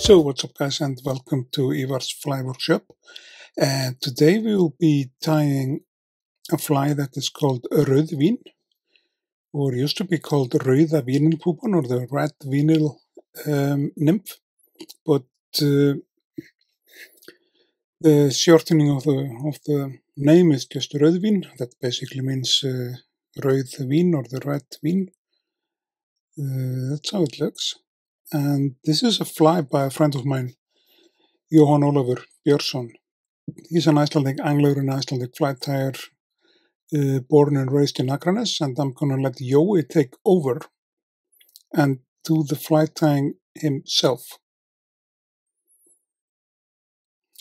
So what's up guys, and welcome to Ivar's fly workshop. Today we will be tying a fly that is called Rauð-Vín, or used to be called Rauða Vínilpúpan, or the Red Vinyl nymph, but the shortening of the name is just Rauð-Vín. That basically means Rauð Vín or the red vin. That's how it looks. And this is a fly by a friend of mine, Jóhann Ólafur, Björnsson. He's an Icelandic angler and Icelandic fly tyer, born and raised in Ahrex, and I'm gonna let Jói take over and do the fly tying himself.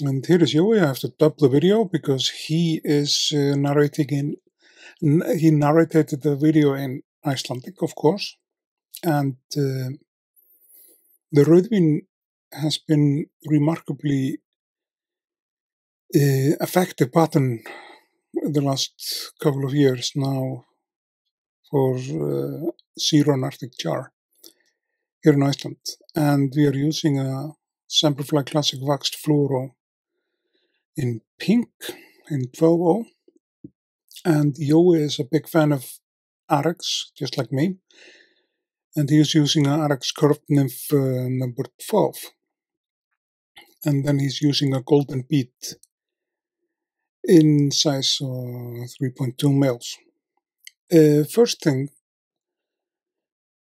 And here is Jói. I have to dub the video because he is he narrated the video in Icelandic, of course, and the Rauð-Vín has been remarkably effective pattern the last couple of years now for sea-run Arctic char here in Iceland. And we are using a Semperfli classic waxed fluoro in pink in 12-0. And Jói is a big fan of Ahrex, just like me. And he is using an Ahrex curved nymph number 12. And then he's using a golden bead in size 3.2 mils. First thing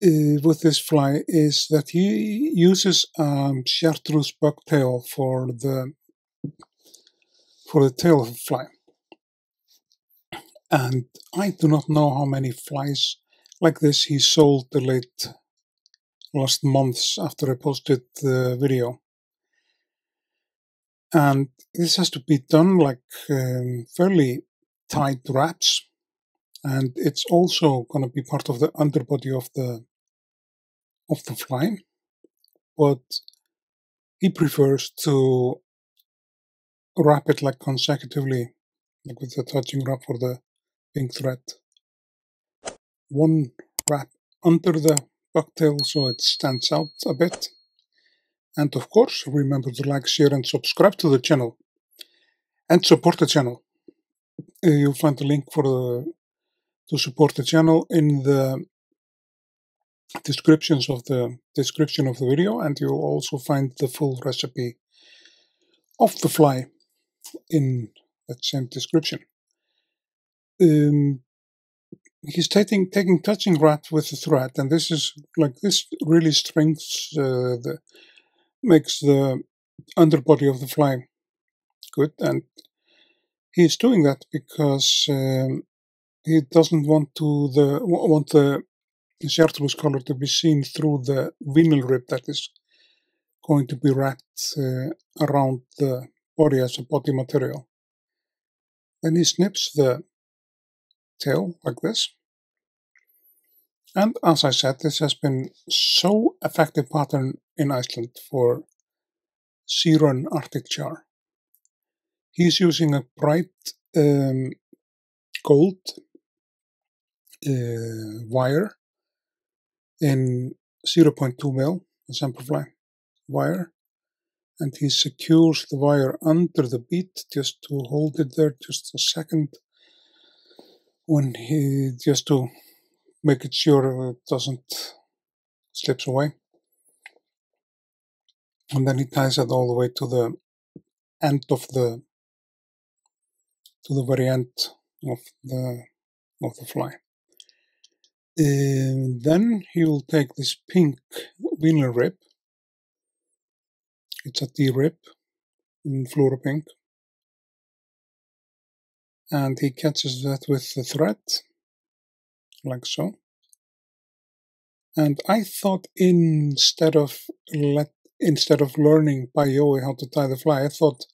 with this fly is that he uses chartreuse bucktail for the tail of the fly. And I do not know how many flies like this he sold the last months after I posted the video. And this has to be done like fairly tight wraps, and it's also going to be part of the underbody of the fly, but he prefers to wrap it like consecutively, like with the touching wrap for the pink thread. One wrap under the bucktail so it stands out a bit. And of course, remember to like, share, and subscribe to the channel, and support the channel. You'll find the link to support the channel in the description of the video, and you'll also find the full recipe of the fly in that same description. He's taking touching wrap with the thread, and this really makes the underbody of the fly good, and he's doing that because he doesn't want the chartreuse color to be seen through the vinyl rib that is going to be wrapped around the body as a body material. Then he snips the tail like this. And as I said, this has been so effective pattern in Iceland for sea-run Arctic char. He's using a bright gold wire in 0.2 mil, a Semperfli wire, and he secures the wire under the bead just to hold it there just a second just to make it sure it doesn't slips away. And then he ties it all the way to the end of the very end of the fly. Then he will take this pink vinyl rib. It's a D rib in Fluoro pink, and he catches that with the thread, like so. And I thought instead of learning by Jói how to tie the fly, I thought,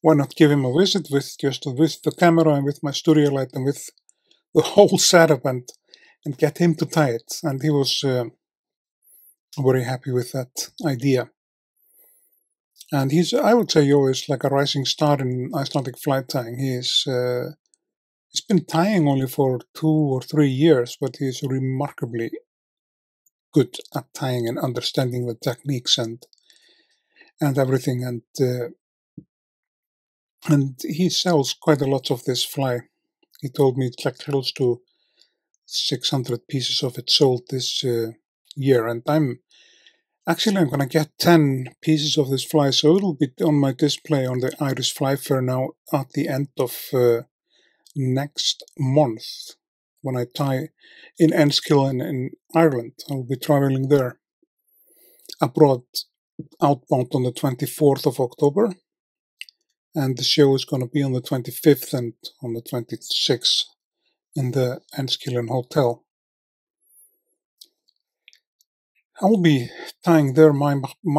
why not give him a visit with the camera and with my studio light and with the whole setup and get him to tie it. And he was very happy with that idea. And I would say Jói is like a rising star in Icelandic fly tying. He's been tying only for 2 or 3 years, but he's remarkably good at tying and understanding the techniques and and everything, and he sells quite a lot of this fly. He told me it's like close to 600 pieces of it sold this year, and I'm gonna get 10 pieces of this fly, so it'll be on my display on the Irish Fly Fair now at the end of next month when I tie in Enniskillen in Ireland. I'll be traveling there abroad, outbound on the 24th of October, and the show is going to be on the 25th and on the 26th in the Enniskillen Hotel. I'll be tying there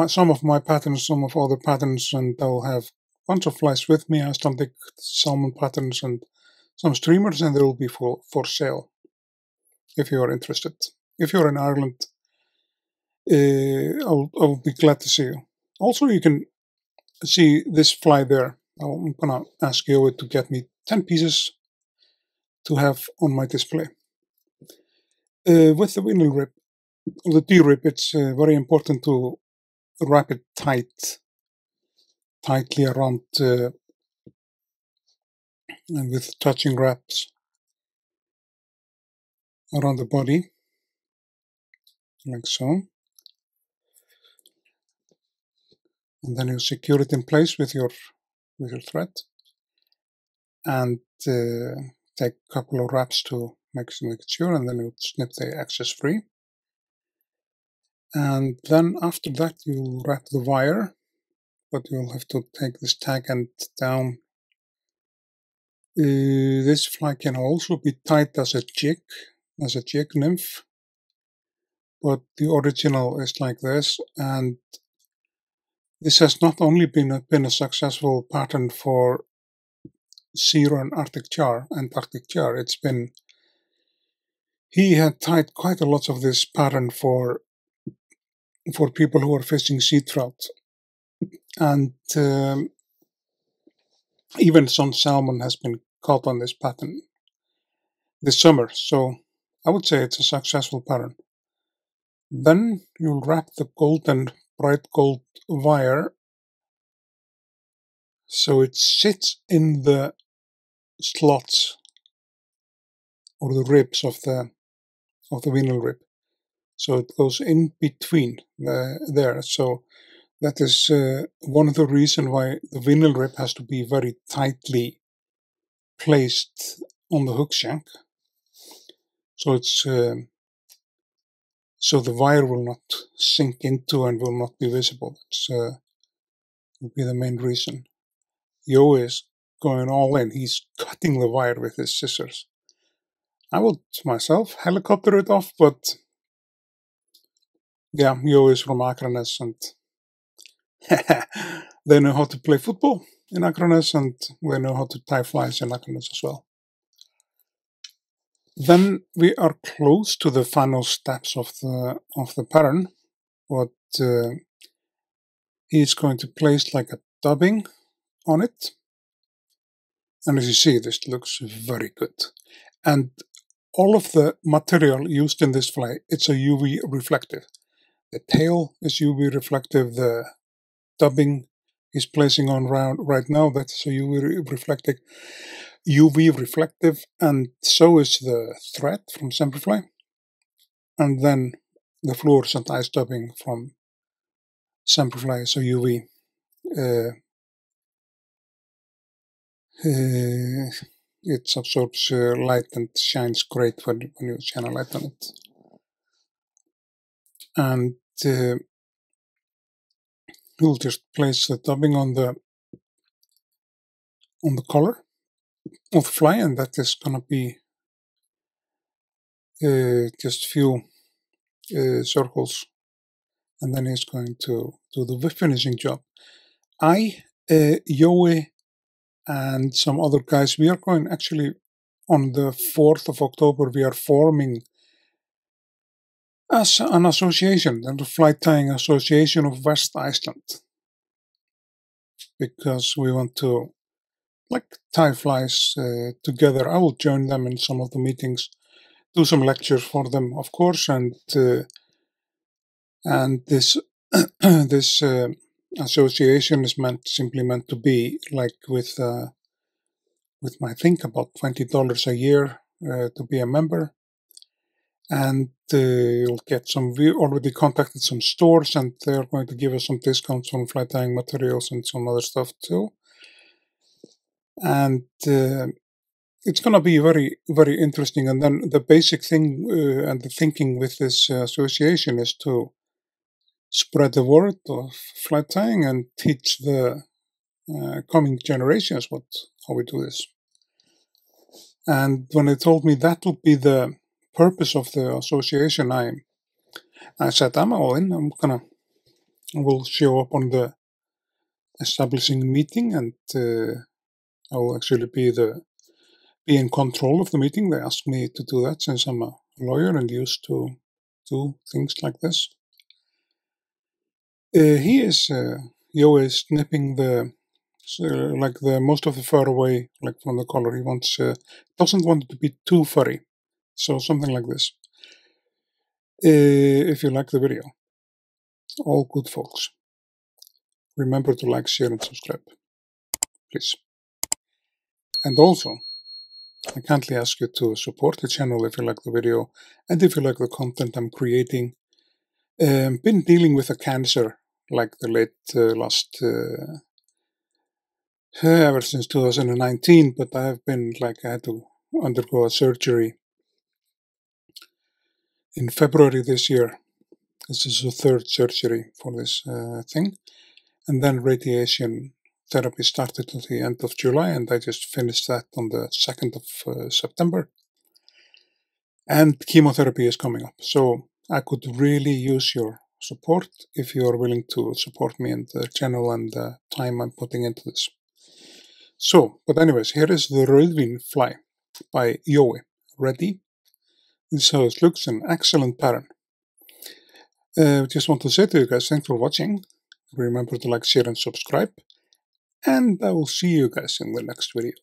some of my patterns, some of other patterns, and I'll have a bunch of flies with me, Icelandic salmon patterns and some streamers, and they'll be for sale if you are interested. If you're in Ireland, I'll be glad to see you. Also, you can see this fly there. I'm gonna ask you to get me 10 pieces to have on my display. With the vinyl rib, the D-rib, it's very important to wrap it tightly around and with touching wraps around the body, like so. And then you secure it in place with your thread, and take a couple of wraps to make sure, and then you snip the excess free. And then after that you'll wrap the wire, but you'll have to take this tag end down. This fly can also be tied as a jig nymph, but the original is like this, and this has not only been a successful pattern for Zero and Arctic char, he had tied quite a lot of this pattern for people who are fishing sea trout, and even some salmon has been caught on this pattern this summer, so I would say it's a successful pattern. Then you'll wrap the bright gold wire so it sits in the slots or the ribs of the vinyl rib, so it goes in between there. So that is one of the reasons why the vinyl rib has to be very tightly placed on the hook shank, so it's so the wire will not sink into and will not be visible. That's will be the main reason. Jó is going all in. He's cutting the wire with his scissors. I would myself helicopter it off, but yeah, Jó is from Ahrex, and they know how to play football in Ahrex, and they know how to tie flies in Ahrex as well. Then we are close to the final steps of the pattern. What he is going to place like a dubbing on it, and as you see, this looks very good. And all of the material used in this fly, it's a UV reflective. The tail is UV reflective. The dubbing he's placing on right now, that's a UV reflective, and so is the thread from Semperfli, and then the fluorescent ice dubbing from Semperfli is a UV. It absorbs light and shines great when you shine a light on it. And we'll just place the dubbing on the collar of the fly, and that is gonna be just few circles, and then he's going to do the finishing job. Jói, and some other guys, we are going actually on the 4th of October, we are forming as an association, the Fly Tying Association of West Iceland, because we want to tie flies together. I will join them in some of the meetings, do some lectures for them, of course, and this this association is simply meant to be like with my think about $20 a year to be a member, and you'll get we already contacted some stores, and they're going to give us some discounts on fly tying materials and some other stuff too. And it's going to be very, very interesting. And then the basic thing and the thinking with this association is to spread the word of fly tying and teach the coming generations how we do this. And when they told me that would be the purpose of the association, I said, I'm all in. We'll show up on the establishing meeting, and I will actually be in control of the meeting. They asked me to do that since I'm a lawyer and used to do things like this. Jó is nipping like the most of the fur away, like from the collar. He doesn't want it to be too furry. So something like this. If you like the video, all good folks, remember to like, share, and subscribe, please. And also, I kindly ask you to support the channel if you like the video and if you like the content I'm creating. Been dealing with a cancer like the late last ever since 2019, but I had to undergo a surgery in February this year. This is the third surgery for this thing. And then radiation therapy started at the end of July, and I just finished that on the 2nd of September. And chemotherapy is coming up. So I could really use your support if you are willing to support me and the channel and the time I'm putting into this. So, but anyways, here is the Rauð-Vín Fly by Jói. Ready? This is how it looks, an excellent pattern. Just want to say to you guys, thanks for watching. Remember to like, share, and subscribe. And I will see you guys in the next video.